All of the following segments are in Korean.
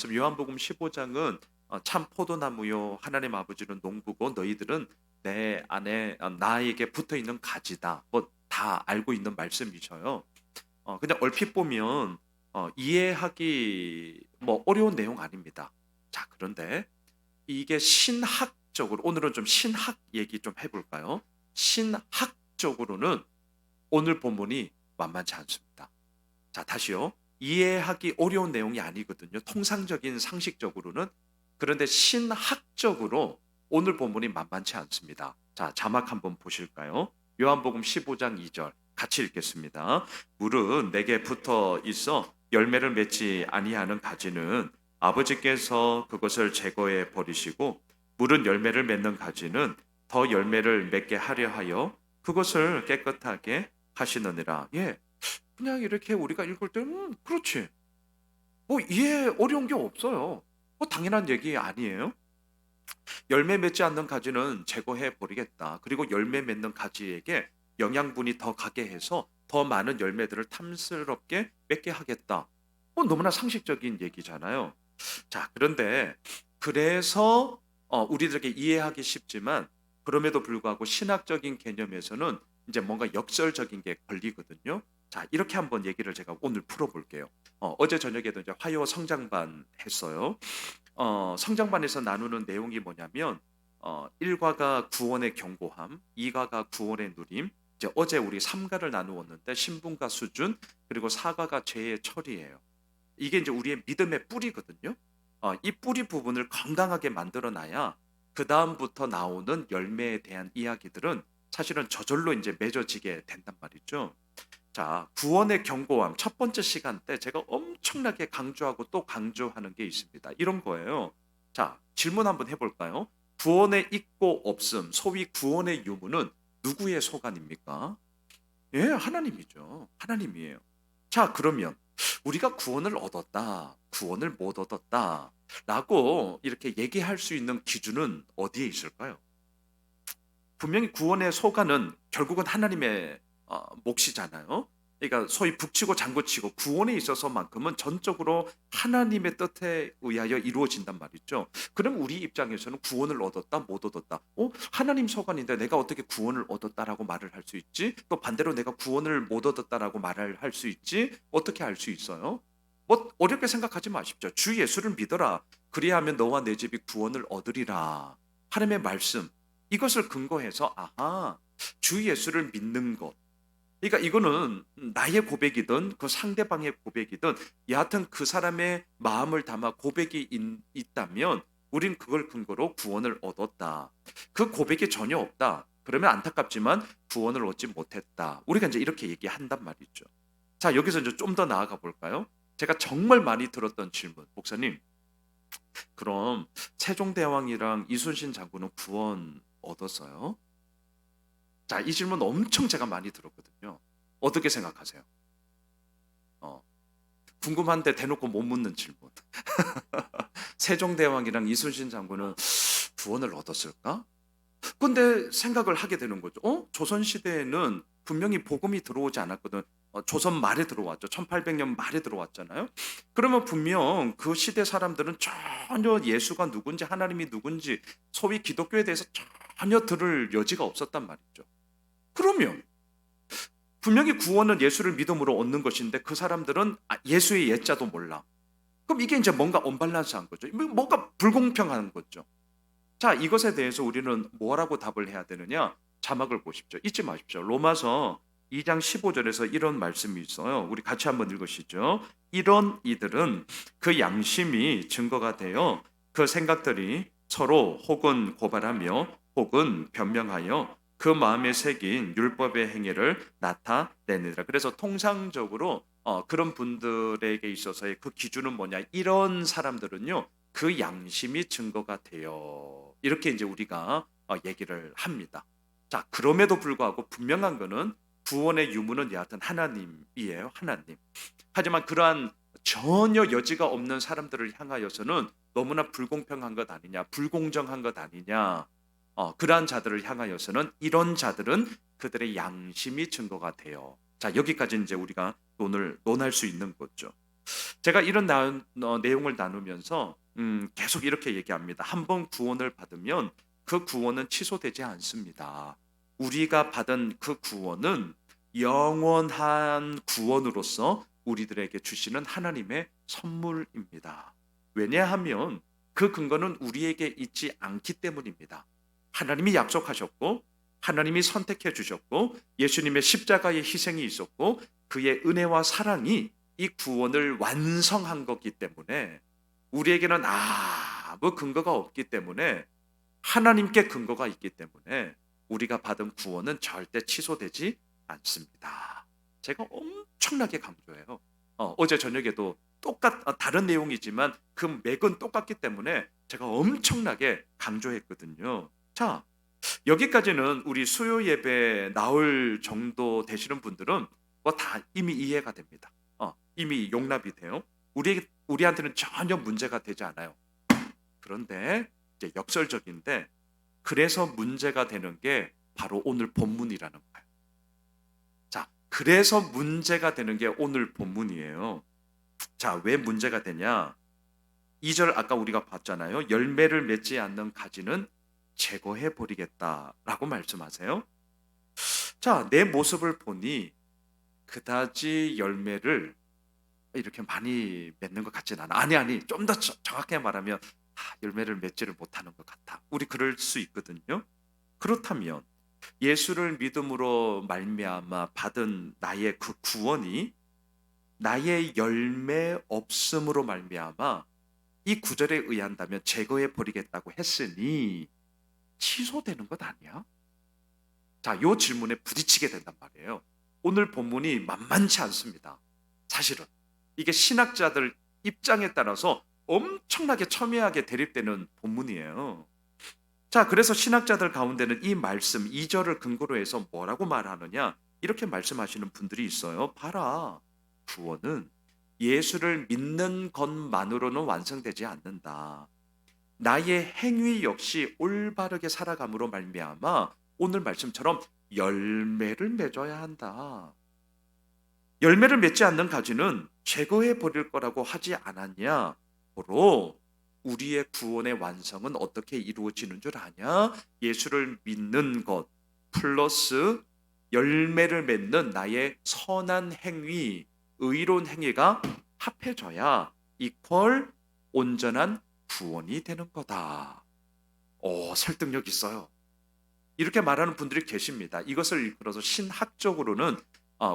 말씀 요한복음 15장은 참 포도나무요 하나님 아버지는 농부고 너희들은 내 안에 나에게 붙어 있는 가지다. 뭐 다 알고 있는 말씀이셔요. 그냥 얼핏 보면 이해하기 뭐 어려운 내용 아닙니다. 자, 그런데 이게 신학적으로 오늘은 좀 신학 얘기 좀 해볼까요? 신학적으로는 오늘 본문이 만만치 않습니다. 자, 다시요. 이해하기 어려운 내용이 아니거든요. 통상적인 상식적으로는. 그런데 신학적으로 오늘 본문이 만만치 않습니다. 자, 자막 한번 보실까요? 요한복음 15장 2절 같이 읽겠습니다. 물은 내게 붙어 있어 열매를 맺지 아니하는 가지는 아버지께서 그것을 제거해 버리시고 물은 열매를 맺는 가지는 더 열매를 맺게 하려 하여 그것을 깨끗하게 하시느니라. 예, 그냥 이렇게 우리가 읽을 때는 그렇지. 뭐 이해 어려운 게 없어요. 뭐 당연한 얘기 아니에요. 열매 맺지 않는 가지는 제거해 버리겠다. 그리고 열매 맺는 가지에게 영양분이 더 가게 해서 더 많은 열매들을 탐스럽게 맺게 하겠다. 뭐 너무나 상식적인 얘기잖아요. 자, 그런데 그래서 우리들에게 이해하기 쉽지만 그럼에도 불구하고 신학적인 개념에서는 이제 뭔가 역설적인 게 걸리거든요. 자, 이렇게 한번 얘기를 제가 오늘 풀어볼게요. 어제 저녁에도 이제 화요 성장반 했어요. 성장반에서 나누는 내용이 뭐냐면 1과가 구원의 경고함, 2과가 구원의 누림, 이제 어제 우리 3과를 나누었는데 신분과 수준, 그리고 4과가 죄의 처리예요. 이게 이제 우리의 믿음의 뿌리거든요. 이 뿌리 부분을 건강하게 만들어 놔야 그 다음부터 나오는 열매에 대한 이야기들은 사실은 저절로 이제 맺어지게 된단 말이죠. 자, 구원의 경고함 첫 번째 시간 때 제가 엄청나게 강조하고 또 강조하는 게 있습니다. 이런 거예요. 자, 질문 한번 해볼까요? 구원의 있고 없음, 소위 구원의 유무는 누구의 소관입니까? 예, 하나님이죠. 하나님이에요. 자, 그러면 우리가 구원을 얻었다, 구원을 못 얻었다 라고 이렇게 얘기할 수 있는 기준은 어디에 있을까요? 분명히 구원의 소관은 결국은 하나님의 몫이잖아요. 그러니까 소위 북치고 장구치고 구원에 있어서만큼은 전적으로 하나님의 뜻에 의하여 이루어진단 말이죠. 그럼 우리 입장에서는 구원을 얻었다, 못 얻었다. 하나님 소관인데 내가 어떻게 구원을 얻었다라고 말을 할 수 있지? 또 반대로 내가 구원을 못 얻었다라고 말을 할 수 있지? 어떻게 알 수 있어요? 뭐 어렵게 생각하지 마십시오. 주 예수를 믿어라. 그리하면 너와 내 집이 구원을 얻으리라. 하나님의 말씀. 이것을 근거해서 아하, 주 예수를 믿는 것. 그러니까 이거는 나의 고백이든 그 상대방의 고백이든 여하튼 그 사람의 마음을 담아 고백이 있다면 우린 그걸 근거로 구원을 얻었다. 그 고백이 전혀 없다. 그러면 안타깝지만 구원을 얻지 못했다. 우리가 이제 이렇게 얘기한단 말이죠. 자, 여기서 이제 좀 더 나아가 볼까요? 제가 정말 많이 들었던 질문. 목사님, 그럼 세종대왕이랑 이순신 장군은 구원 얻었어요? 자, 이 질문 엄청 제가 많이 들었거든요. 어떻게 생각하세요? 어, 궁금한데 대놓고 못 묻는 질문. 세종대왕이랑 이순신 장군은 구원을 얻었을까? 근데 생각을 하게 되는 거죠. 조선시대에는 분명히 복음이 들어오지 않았거든. 조선 말에 들어왔죠. 1800년 말에 들어왔잖아요. 그러면 분명 그 시대 사람들은 전혀 예수가 누군지 하나님이 누군지 소위 기독교에 대해서 전혀 들을 여지가 없었단 말이죠. 그러면 분명히 구원은 예수를 믿음으로 얻는 것인데 그 사람들은 예수의 예자도 몰라. 그럼 이게 이제 뭔가 언밸런스한 거죠. 뭔가 불공평한 거죠. 자, 이것에 대해서 우리는 뭐라고 답을 해야 되느냐? 자막을 보십시오. 잊지 마십시오. 로마서 2장 15절에서 이런 말씀이 있어요. 우리 같이 한번 읽으시죠. 이런 이들은 그 양심이 증거가 되어 그 생각들이 서로 혹은 고발하며 혹은 변명하여 그 마음에 새긴 율법의 행위를 나타내느니라. 그래서 통상적으로 그런 분들에게 있어서의 그 기준은 뭐냐? 이런 사람들은요. 그 양심이 증거가 돼요. 이렇게 이제 우리가 얘기를 합니다. 자, 그럼에도 불구하고 분명한 거는 구원의 유무는 여하튼 하나님이에요. 하나님. 하지만 그러한 전혀 여지가 없는 사람들을 향하여서는 너무나 불공평한 것 아니냐, 불공정한 것 아니냐. 그러한 자들을 향하여서는 이런 자들은 그들의 양심이 증거가 돼요. 자, 여기까지 이제 우리가 논할 수 있는 거죠. 제가 이런 내용을 나누면서 계속 이렇게 얘기합니다. 한번 구원을 받으면 그 구원은 취소되지 않습니다. 우리가 받은 그 구원은 영원한 구원으로서 우리들에게 주시는 하나님의 선물입니다. 왜냐하면 그 근거는 우리에게 있지 않기 때문입니다. 하나님이 약속하셨고 하나님이 선택해 주셨고 예수님의 십자가의 희생이 있었고 그의 은혜와 사랑이 이 구원을 완성한 거기 때문에 우리에게는 아무 근거가 없기 때문에 하나님께 근거가 있기 때문에 우리가 받은 구원은 절대 취소되지 않습니다. 제가 엄청나게 강조해요. 어제 저녁에도 다른 내용이지만 그 맥은 똑같기 때문에 제가 엄청나게 강조했거든요. 자, 여기까지는 우리 수요 예배 나올 정도 되시는 분들은 뭐 다 이미 이해가 됩니다. 이미 용납이 돼요. 우리한테는 전혀 문제가 되지 않아요. 그런데 이제 역설적인데 그래서 문제가 되는 게 바로 오늘 본문이라는 거예요. 자, 그래서 문제가 되는 게 오늘 본문이에요. 자, 왜 문제가 되냐? 2절 아까 우리가 봤잖아요. 열매를 맺지 않는 가지는 제거해 버리겠다라고 말씀하세요. 자, 내 모습을 보니 그다지 열매를 이렇게 많이 맺는 것 같진 않아. 아니, 좀 더 정확하게 말하면 열매를 맺지를 못하는 것 같아. 우리 그럴 수 있거든요. 그렇다면 예수를 믿음으로 말미암아 받은 나의 그 구원이 나의 열매 없음으로 말미암아 이 구절에 의한다면 제거해 버리겠다고 했으니 취소되는 것 아니야? 자, 요 질문에 부딪히게 된단 말이에요. 오늘 본문이 만만치 않습니다. 사실은 이게 신학자들 입장에 따라서 엄청나게 첨예하게 대립되는 본문이에요. 자, 그래서 신학자들 가운데는 이 말씀 2절을 근거로 해서 뭐라고 말하느냐? 이렇게 말씀하시는 분들이 있어요. 봐라. 구원은 예수를 믿는 것만으로는 완성되지 않는다. 나의 행위 역시 올바르게 살아감으로 말미암아 오늘 말씀처럼 열매를 맺어야 한다. 열매를 맺지 않는 가지는 제거해 버릴 거라고 하지 않았냐? 고로 우리의 구원의 완성은 어떻게 이루어지는 줄 아냐? 예수를 믿는 것 플러스 열매를 맺는 나의 선한 행위, 의로운 행위가 합해져야 이퀄 온전한 구원이 되는 거다. 설득력 있어요. 이렇게 말하는 분들이 계십니다. 이것을 일컬어서 신학적으로는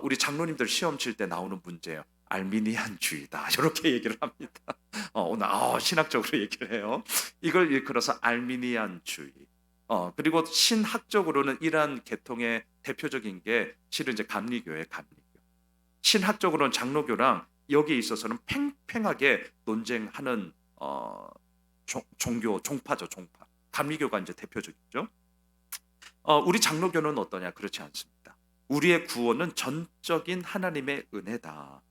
우리 장로님들 시험 칠 때 나오는 문제예요. 알미니안주의다. 이렇게 얘기를 합니다. 오늘 신학적으로 얘기를 해요. 이걸 일컬어서 알미니안주의. 그리고 신학적으로는 이러한 계통의 대표적인 게 실은 이제 감리교예요. 감리교. 신학적으로는 장로교랑 여기에 있어서는 팽팽하게 논쟁하는 종교 종파죠. 종파. 감리교가 이제 대표적이죠. 우리 장로교는 어떠냐? 그렇지 않습니다. 우리의 구원은 전적인 하나님의 은혜다.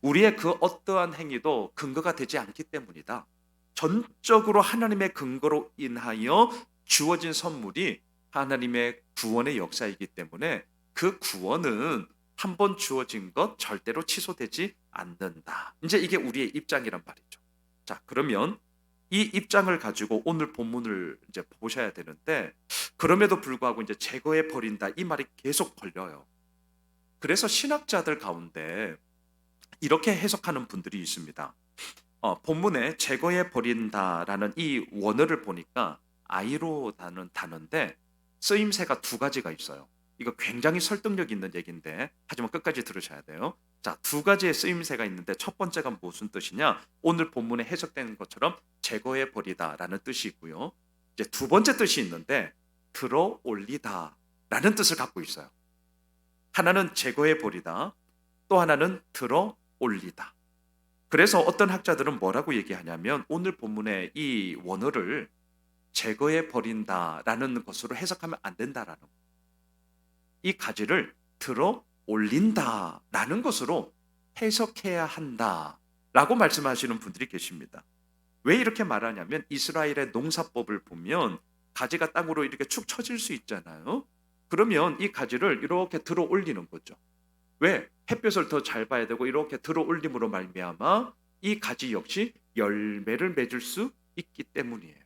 우리의 그 어떠한 행위도 근거가 되지 않기 때문이다. 전적으로 하나님의 근거로 인하여 주어진 선물이 하나님의 구원의 역사이기 때문에 그 구원은 한 번 주어진 것 절대로 취소되지 않는다. 이제 이게 우리의 입장이란 말이죠. 자, 그러면 이 입장을 가지고 오늘 본문을 이제 보셔야 되는데 그럼에도 불구하고 이제 제거해 버린다 이 말이 계속 걸려요. 그래서 신학자들 가운데 이렇게 해석하는 분들이 있습니다. 본문에 제거해 버린다라는 이 원어를 보니까 아이로라는 단어인데 쓰임새가 두 가지가 있어요. 이거 굉장히 설득력 있는 얘기인데 하지만 끝까지 들으셔야 돼요. 자, 두 가지의 쓰임새가 있는데 첫 번째가 무슨 뜻이냐? 오늘 본문에 해석되는 것처럼 제거해 버리다라는 뜻이 있고요. 이제 두 번째 뜻이 있는데 들어 올리다라는 뜻을 갖고 있어요. 하나는 제거해 버리다, 또 하나는 들어 올리다. 그래서 어떤 학자들은 뭐라고 얘기하냐면 오늘 본문의 이 원어를 제거해 버린다라는 것으로 해석하면 안 된다라는 거예요. 이 가지를 들어 올린다라는 것으로 해석해야 한다라고 말씀하시는 분들이 계십니다. 왜 이렇게 말하냐면 이스라엘의 농사법을 보면 가지가 땅으로 이렇게 축 처질 수 있잖아요. 그러면 이 가지를 이렇게 들어 올리는 거죠. 왜? 햇볕을 더 잘 봐야 되고 이렇게 들어 올림으로 말미암아 이 가지 역시 열매를 맺을 수 있기 때문이에요.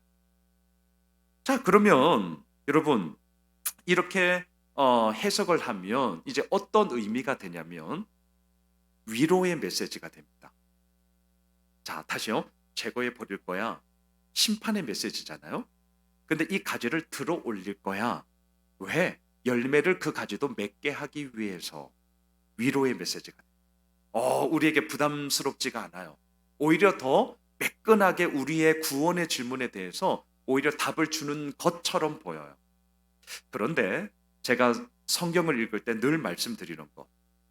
자, 그러면 여러분 이렇게 해석을 하면 이제 어떤 의미가 되냐면 위로의 메시지가 됩니다. 자, 다시요. 제거해 버릴 거야. 심판의 메시지잖아요. 근데 이 가지를 들어 올릴 거야. 왜? 열매를 그 가지도 맺게 하기 위해서 위로의 메시지가 돼요. 우리에게 부담스럽지가 않아요. 오히려 더 매끈하게 우리의 구원의 질문에 대해서 오히려 답을 주는 것처럼 보여요. 그런데 제가 성경을 읽을 때 늘 말씀드리는 거,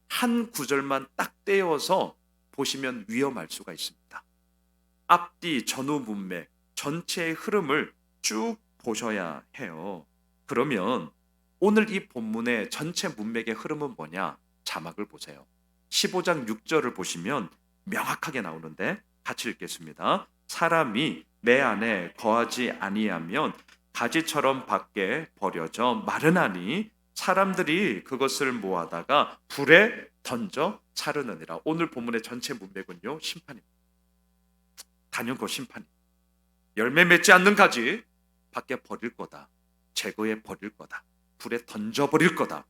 한 구절만 딱 떼어서 보시면 위험할 수가 있습니다. 앞뒤 전후 문맥 전체의 흐름을 쭉 보셔야 해요. 그러면 오늘 이 본문의 전체 문맥의 흐름은 뭐냐? 자막을 보세요. 15장 6절을 보시면 명확하게 나오는데 같이 읽겠습니다. 사람이 내 안에 거하지 아니하면 가지처럼 밖에 버려져 마르나니 사람들이 그것을 모아다가 불에 던져 사르느니라. 오늘 본문의 전체 문맥은요, 심판입니다. 단연코 심판. 열매 맺지 않는 가지 밖에 버릴 거다. 제거해 버릴 거다. 불에 던져 버릴 거다.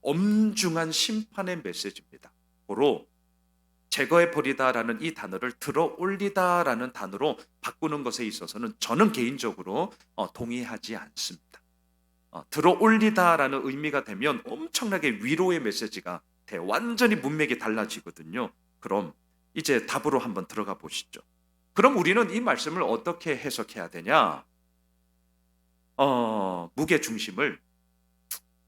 엄중한 심판의 메시지입니다. 고로 제거해 버리다라는 이 단어를 들어 올리다라는 단어로 바꾸는 것에 있어서는 저는 개인적으로 동의하지 않습니다. 들어 올리다라는 의미가 되면 엄청나게 위로의 메시지가 돼 완전히 문맥이 달라지거든요. 그럼 이제 답으로 한번 들어가 보시죠. 그럼 우리는 이 말씀을 어떻게 해석해야 되냐? 무게 중심을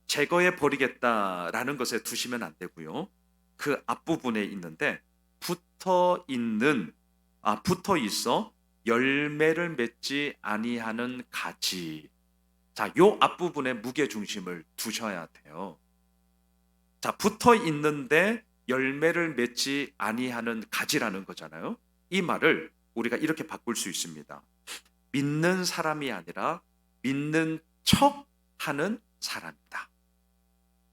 제거해 버리겠다라는 것에 두시면 안 되고요. 그 앞부분에 있는데 붙어 있어 열매를 맺지 아니하는 가지. 자, 요 앞부분에 무게 중심을 두셔야 돼요. 자, 붙어 있는데 열매를 맺지 아니하는 가지라는 거잖아요. 이 말을 우리가 이렇게 바꿀 수 있습니다. 믿는 사람이 아니라 믿는 척 하는 사람이다.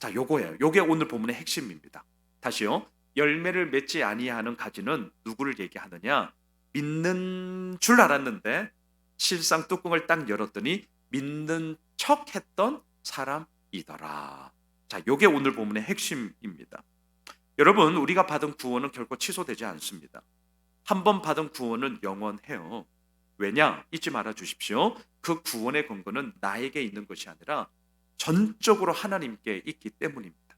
자, 요거예요. 요게 오늘 본문의 핵심입니다. 다시요. 열매를 맺지 아니하는 가지는 누구를 얘기하느냐? 믿는 줄 알았는데 실상 뚜껑을 딱 열었더니 믿는 척 했던 사람이더라. 자, 요게 오늘 본문의 핵심입니다. 여러분, 우리가 받은 구원은 결코 취소되지 않습니다. 한 번 받은 구원은 영원해요. 왜냐? 잊지 말아 주십시오. 그 구원의 근거는 나에게 있는 것이 아니라 전적으로 하나님께 있기 때문입니다.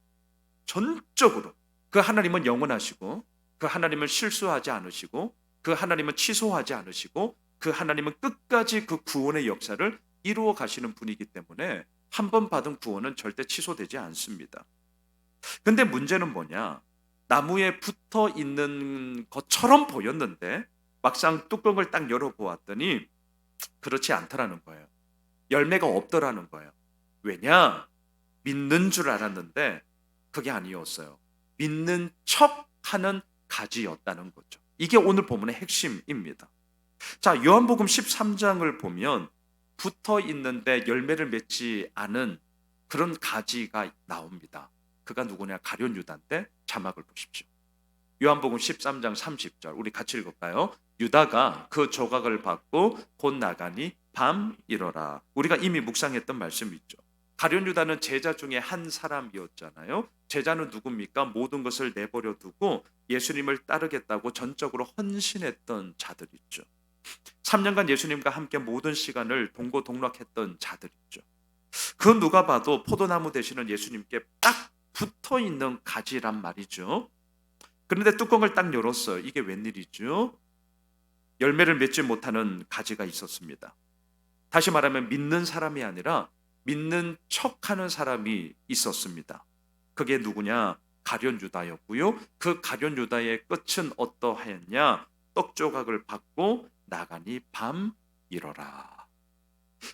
전적으로. 그 하나님은 영원하시고 그 하나님은 실수하지 않으시고 그 하나님은 취소하지 않으시고 그 하나님은 끝까지 그 구원의 역사를 이루어 가시는 분이기 때문에 한 번 받은 구원은 절대 취소되지 않습니다. 근데 문제는 뭐냐? 나무에 붙어 있는 것처럼 보였는데 막상 뚜껑을 딱 열어보았더니 그렇지 않더라는 거예요. 열매가 없더라는 거예요. 왜냐? 믿는 줄 알았는데 그게 아니었어요. 믿는 척하는 가지였다는 거죠. 이게 오늘 본문의 핵심입니다. 자, 요한복음 13장을 보면 붙어 있는데 열매를 맺지 않은 그런 가지가 나옵니다. 그가 누구냐? 가룟 유다인데 자막을 보십시오. 요한복음 13장 30절 우리 같이 읽을까요? 유다가 그 조각을 받고 곧 나가니 밤 이러라. 우리가 이미 묵상했던 말씀이 있죠. 가룟 유다는 제자 중에 한 사람이었잖아요. 제자는 누굽니까? 모든 것을 내버려 두고 예수님을 따르겠다고 전적으로 헌신했던 자들 있죠. 3년간 예수님과 함께 모든 시간을 동고동락했던 자들 있죠. 그 누가 봐도 포도나무 되시는 예수님께 딱 붙어 있는 가지란 말이죠. 그런데 뚜껑을 딱 열었어요. 이게 웬일이죠? 열매를 맺지 못하는 가지가 있었습니다. 다시 말하면 믿는 사람이 아니라 믿는 척하는 사람이 있었습니다. 그게 누구냐? 가룟 유다였고요. 그 가룟 유다의 끝은 어떠하였냐? 떡 조각을 받고 나가니 밤 이러라.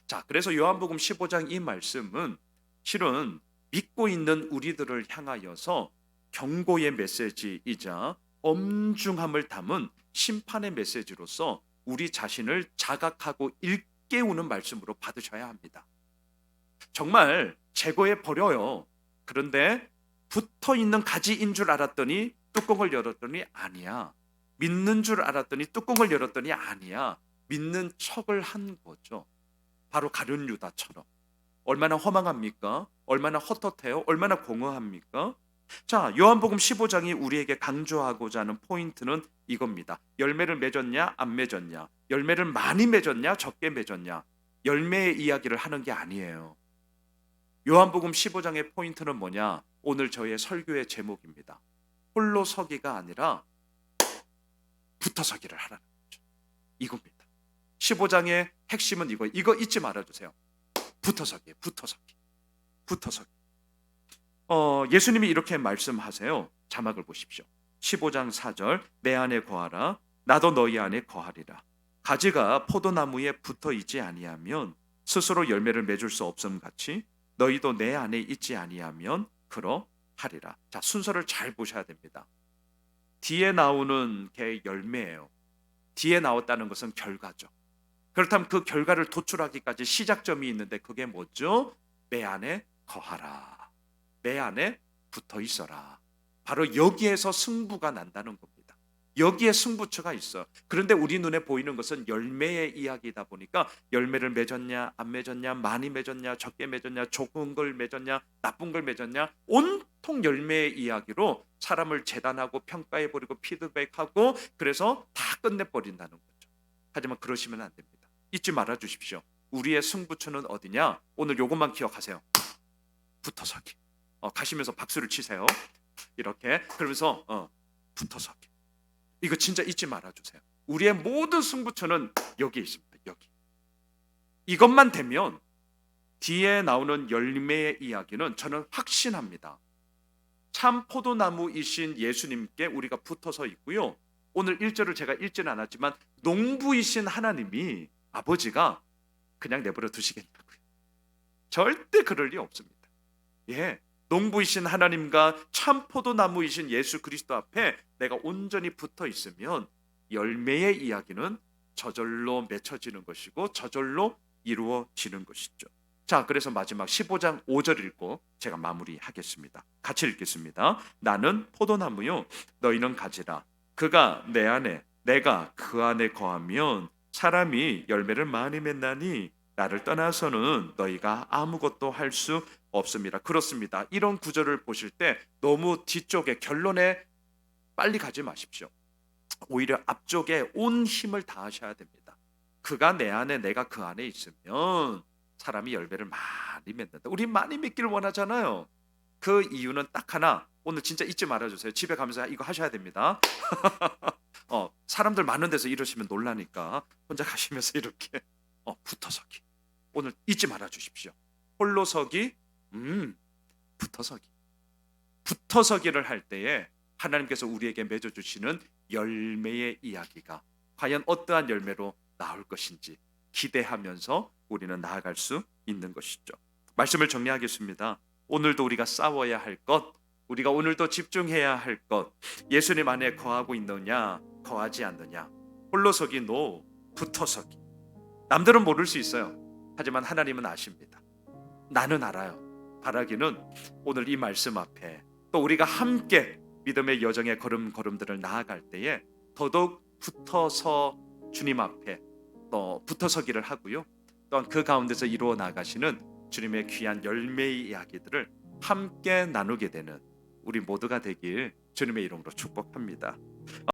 자, 그래서 요한복음 15장 이 말씀은 실은 믿고 있는 우리들을 향하여서 경고의 메시지이자 엄중함을 담은 심판의 메시지로서 우리 자신을 자각하고 일깨우는 말씀으로 받으셔야 합니다. 정말 제거해 버려요. 그런데 붙어 있는 가지인 줄 알았더니 뚜껑을 열었더니 아니야. 믿는 줄 알았더니 뚜껑을 열었더니 아니야. 믿는 척을 한 거죠. 바로 가룟 유다처럼. 얼마나 허망합니까? 얼마나 헛헛해요? 얼마나 공허합니까? 자, 요한복음 15장이 우리에게 강조하고자 하는 포인트는 이겁니다. 열매를 맺었냐, 안 맺었냐? 열매를 많이 맺었냐, 적게 맺었냐? 열매의 이야기를 하는 게 아니에요. 요한복음 15장의 포인트는 뭐냐? 오늘 저의 설교의 제목입니다. 홀로 서기가 아니라 붙어 서기를 하라는 거죠. 이겁니다. 15장의 핵심은 이거. 이거 잊지 말아주세요. 붙어 서기, 붙어 서기, 붙어 서기. 예수님이 이렇게 말씀하세요. 자막을 보십시오. 15장 4절, 내 안에 거하라, 나도 너희 안에 거하리라. 가지가 포도나무에 붙어 있지 아니하면 스스로 열매를 맺을 수 없음 같이 너희도 내 안에 있지 아니하면 그러하리라. 자, 순서를 잘 보셔야 됩니다. 뒤에 나오는 게 열매예요. 뒤에 나왔다는 것은 결과죠. 그렇다면 그 결과를 도출하기까지 시작점이 있는데 그게 뭐죠? 내 안에 거하라. 내 안에 붙어 있어라. 바로 여기에서 승부가 난다는 겁니다. 여기에 승부처가 있어. 그런데 우리 눈에 보이는 것은 열매의 이야기이다 보니까 열매를 맺었냐, 안 맺었냐, 많이 맺었냐, 적게 맺었냐, 좋은 걸 맺었냐, 나쁜 걸 맺었냐, 온통 열매의 이야기로 사람을 재단하고 평가해버리고 피드백하고 그래서 다 끝내버린다는 거죠. 하지만 그러시면 안 됩니다. 잊지 말아 주십시오. 우리의 승부처는 어디냐? 오늘 요것만 기억하세요. 붙어서기. 가시면서 박수를 치세요. 이렇게 그러면서 붙어서기. 이거 진짜 잊지 말아주세요. 우리의 모든 승부처는 여기 있습니다. 여기. 이것만 되면 뒤에 나오는 열매의 이야기는 저는 확신합니다. 참 포도나무이신 예수님께 우리가 붙어서 있고요. 오늘 1절을 제가 읽지는 않았지만 농부이신 하나님이 아버지가 그냥 내버려 두시겠냐고요. 절대 그럴 리 없습니다. 예, 농부이신 하나님과 참 포도나무이신 예수 그리스도 앞에 내가 온전히 붙어 있으면 열매의 이야기는 저절로 맺혀지는 것이고 저절로 이루어지는 것이죠. 자, 그래서 마지막 15장 5절 읽고 제가 마무리하겠습니다. 같이 읽겠습니다. 나는 포도나무요 너희는 가지라. 그가 내 안에 내가 그 안에 거하면 사람이 열매를 많이 맺나니 나를 떠나서는 너희가 아무것도 할 수 없습니다. 그렇습니다. 이런 구절을 보실 때 너무 뒤쪽에 결론에 빨리 가지 마십시오. 오히려 앞쪽에 온 힘을 다하셔야 됩니다. 그가 내 안에 내가 그 안에 있으면 사람이 열매를 많이 맺는다. 우리 많이 맺기를 원하잖아요. 그 이유는 딱 하나. 오늘 진짜 잊지 말아주세요. 집에 가면서 이거 하셔야 됩니다. 사람들 많은 데서 이러시면 놀라니까 혼자 가시면서 이렇게 붙어서기. 오늘 잊지 말아주십시오. 홀로서기, 붙어서기. 붙어서기를 할 때에 하나님께서 우리에게 맺어주시는 열매의 이야기가 과연 어떠한 열매로 나올 것인지 기대하면서 우리는 나아갈 수 있는 것이죠. 말씀을 정리하겠습니다. 오늘도 우리가 싸워야 할 것, 우리가 오늘도 집중해야 할 것, 예수님 안에 거하고 있느냐, 거하지 않느냐. 홀로서기 노, 붙어서기. 남들은 모를 수 있어요. 하지만 하나님은 아십니다. 나는 알아요. 바라기는 오늘 이 말씀 앞에 또 우리가 함께 믿음의 여정의 걸음들을 나아갈 때에 더더욱 붙어서 주님 앞에 또 붙어서기를 하고요. 또한 그 가운데서 이루어 나가시는 주님의 귀한 열매의 이야기들을 함께 나누게 되는 우리 모두가 되길 주님의 이름으로 축복합니다.